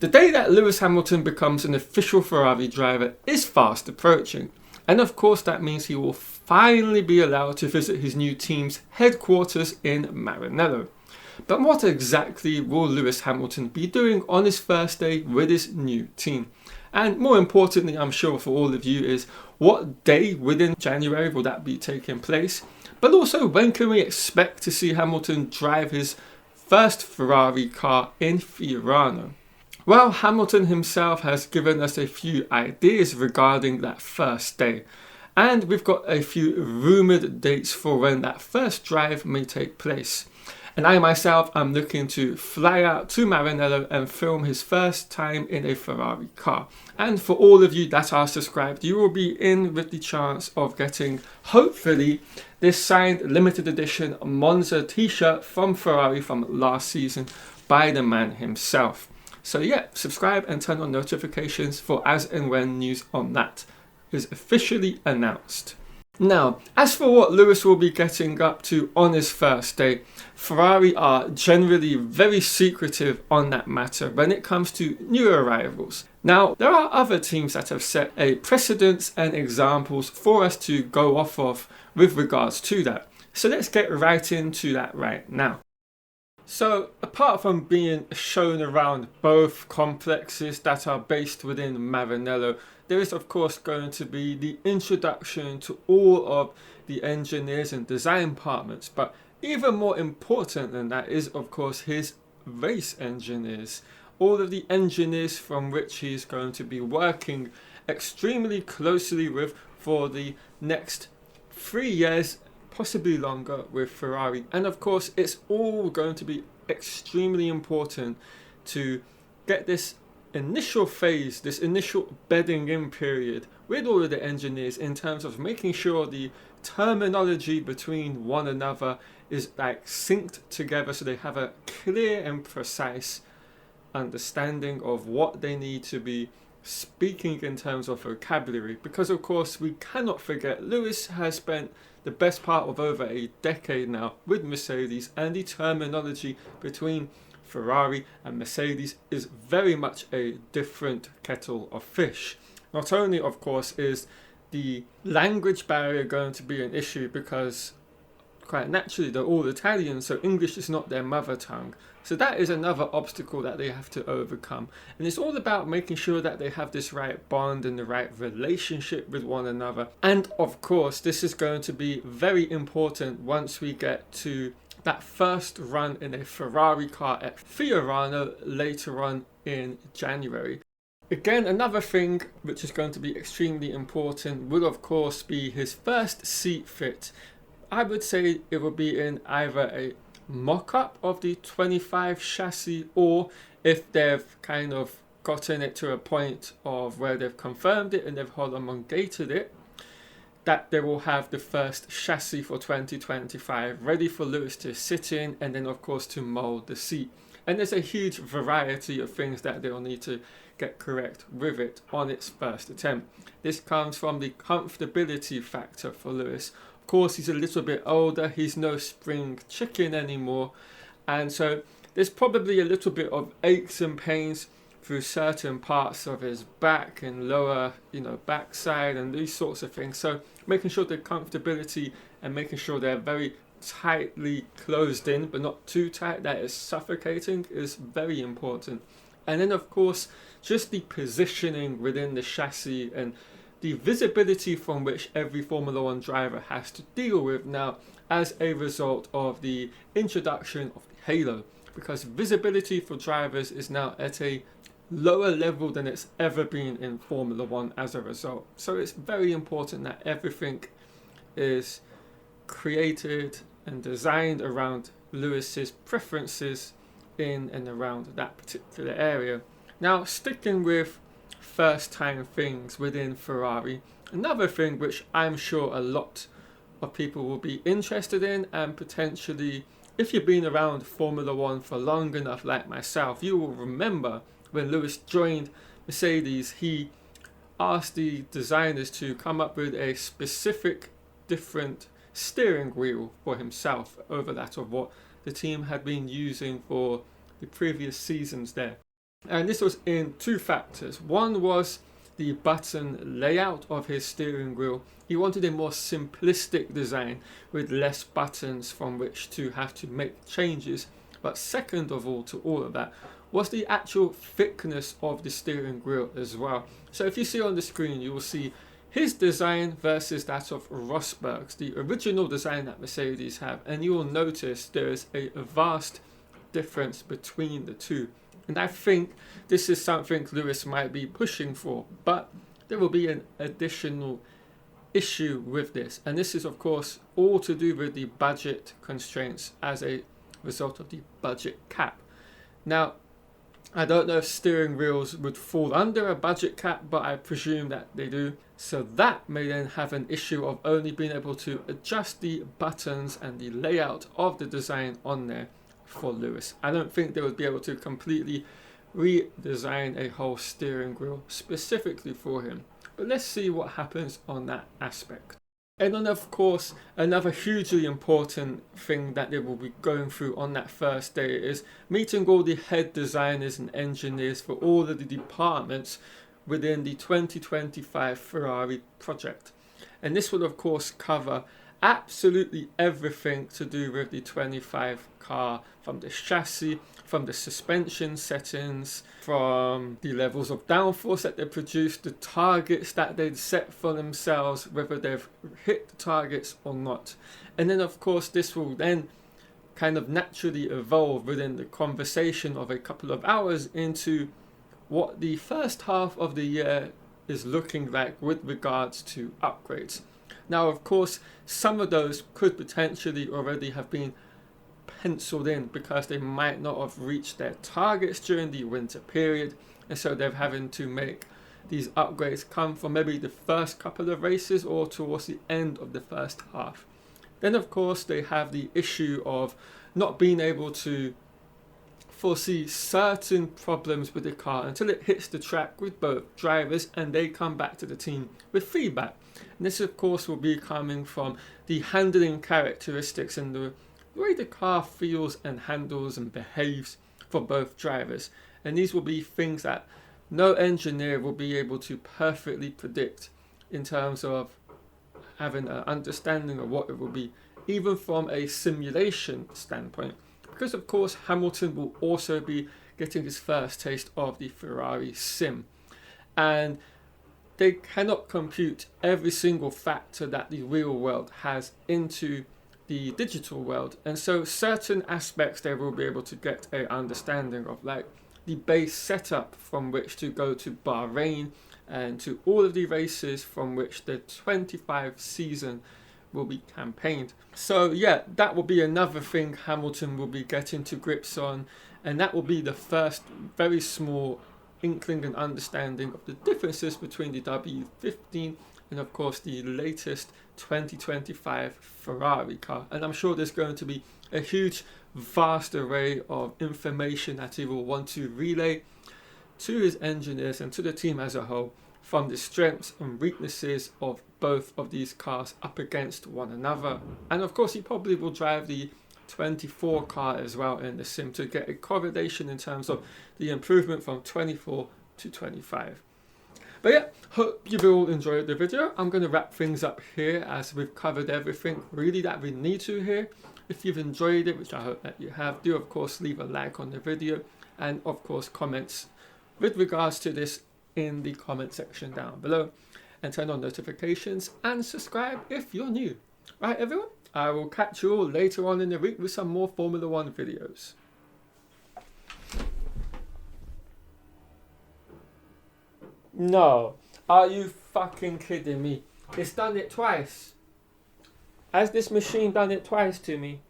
The day that Lewis Hamilton becomes an official Ferrari driver is fast approaching, and of course that means he will finally be allowed to visit his new team's headquarters in Maranello. But what exactly will Lewis Hamilton be doing on his first day with his new team? And more importantly, I'm sure for all of you, is what day within January will that be taking place? But also, when can we expect to see Hamilton drive his first Ferrari car in Fiorano? Well, Hamilton himself has given us a few ideas regarding that first day. And we've got a few rumoured dates for when that first drive may take place. And I myself am looking to fly out to Maranello and film his first time in a Ferrari car. And for all of you that are subscribed, you will be in with the chance of getting, hopefully, this signed limited edition Monza t-shirt from Ferrari from last season by the man himself. So yeah, subscribe and turn on notifications for as and when news on that is officially announced. Now, as for what Lewis will be getting up to on his first day, Ferrari are generally very secretive on that matter when it comes to new arrivals. Now, there are other teams that have set a precedence and examples for us to go off of with regards to that. So let's get right into that right now. So, apart from being shown around both complexes that are based within Maranello, there is of course going to be the introduction to all of the engineers and design departments, but even more important than that is of course his race engineers, all of the engineers from which he's going to be working extremely closely with for the next 3 years, possibly longer, with Ferrari. And of course it's all going to be extremely important to get this initial phase, this initial bedding in period with all of the engineers in terms of making sure the terminology between one another is like synced together so they have a clear and precise understanding of what they need to be speaking in terms of vocabulary. Because of course we cannot forget Lewis has spent the best part of over a decade now with Mercedes, and the terminology between Ferrari and Mercedes is very much a different kettle of fish. Not only of course is the language barrier going to be an issue because quite naturally they're all Italian, so English is not their mother tongue. So that is another obstacle that they have to overcome. And it's all about making sure that they have this right bond and the right relationship with one another. And of course, this is going to be very important once we get to that first run in a Ferrari car at Fiorano later on in January. Again, another thing which is going to be extremely important will of course be his first seat fit. I would say it will be in either a mock-up of the 25 chassis, or if they've kind of gotten it to a point of where they've confirmed it and they've homologated it, that they will have the first chassis for 2025 ready for Lewis to sit in, and then of course to mould the seat. And there's a huge variety of things that they'll need to get correct with it on its first attempt. This comes from the comfortability factor for Lewis. Of course, he's a little bit older, he's no spring chicken anymore, and so there's probably a little bit of aches and pains through certain parts of his back and lower, backside and these sorts of things. So making sure the comfortability and making sure they're very tightly closed in, but not too tight that is suffocating, is very important. And then of course, just the positioning within the chassis and the visibility from which every Formula One driver has to deal with now as a result of the introduction of the halo, because visibility for drivers is now at a lower level than it's ever been in Formula One as a result. So it's very important that everything is created and designed around Lewis's preferences in and around that particular area. Now, sticking with first time things within Ferrari, another thing which I'm sure a lot of people will be interested in, and potentially if you've been around Formula One for long enough like myself, you will remember when Lewis joined Mercedes, he asked the designers to come up with a specific different steering wheel for himself over that of what the team had been using for the previous seasons there. And this was in two factors. One was the button layout of his steering wheel. He wanted a more simplistic design with less buttons from which to have to make changes. But second of all to all of that was the actual thickness of the steering wheel as well. So if you see on the screen, you will see his design versus that of Rosberg's, the original design that Mercedes have, and you will notice there is a vast difference between the two. And I think this is something Lewis might be pushing for, but there will be an additional issue with this. And this is, of course, all to do with the budget constraints as a result of the budget cap. Now, I don't know if steering wheels would fall under a budget cap, but I presume that they do. So that may then have an issue of only being able to adjust the buttons and the layout of the design on there for Lewis. I don't think they would be able to completely redesign a whole steering wheel specifically for him. But let's see what happens on that aspect. And then, of course, another hugely important thing that they will be going through on that first day is meeting all the head designers and engineers for all of the departments within the 2025 Ferrari project. And this will, of course, cover absolutely everything to do with the 25 car, from the chassis, from the suspension settings, from the levels of downforce that they produce, the targets that they'd set for themselves, whether they've hit the targets or not. And then, of course, this will then kind of naturally evolve within the conversation of a couple of hours into what the first half of the year is looking like with regards to upgrades. Now, of course, some of those could potentially already have been penciled in because they might not have reached their targets during the winter period, and so they're having to make these upgrades come from maybe the first couple of races or towards the end of the first half. Then, of course, they have the issue of not being able to foresee certain problems with the car until it hits the track with both drivers and they come back to the team with feedback. And this, of course, will be coming from the handling characteristics and the way the car feels and handles and behaves for both drivers. And these will be things that no engineer will be able to perfectly predict in terms of having an understanding of what it will be, even from a simulation standpoint. Because, of course, Hamilton will also be getting his first taste of the Ferrari sim. And they cannot compute every single factor that the real world has into the digital world. And so certain aspects they will be able to get an understanding of, like the base setup from which to go to Bahrain and to all of the races from which the 25 season will be campaigned. So yeah, that will be another thing Hamilton will be getting to grips on, and that will be the first very small inkling and understanding of the differences between the W15 and, of course, the latest 2025 Ferrari car. And I'm sure there's going to be a huge, vast array of information that he will want to relay to his engineers and to the team as a whole, from the strengths and weaknesses of both of these cars up against one another. And of course, he probably will drive the 24 car as well in the sim to get a correlation in terms of the improvement from 24 to 25. But yeah, hope you've all enjoyed the video. I'm going to wrap things up here as we've covered everything really that we need to here. If you've enjoyed it, which I hope that you have, do of course leave a like on the video, and of course comments with regards to this in the comment section down below, and turn on notifications and subscribe if you're new. Right, everyone, I will catch you all later on in the week with some more Formula One videos. No, are you fucking kidding me? It's done it twice. Has this machine done it twice to me?